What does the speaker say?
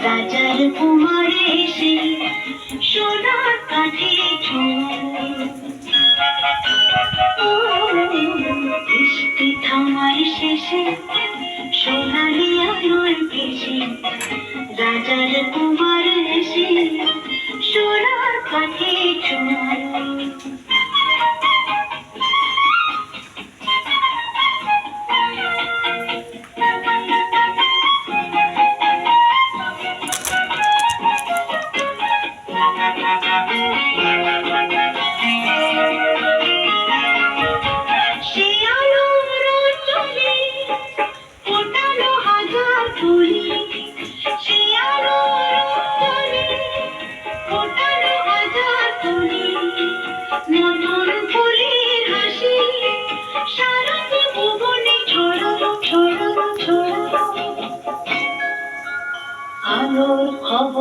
রাজার কুমারে এসে সোনার কাঠে বৃষ্টি থামার শেষে সোনালি আলোর ভেসে রাজার কুমার এসে সোনার কাঠে ছোঁয়ালো। আলোর খবর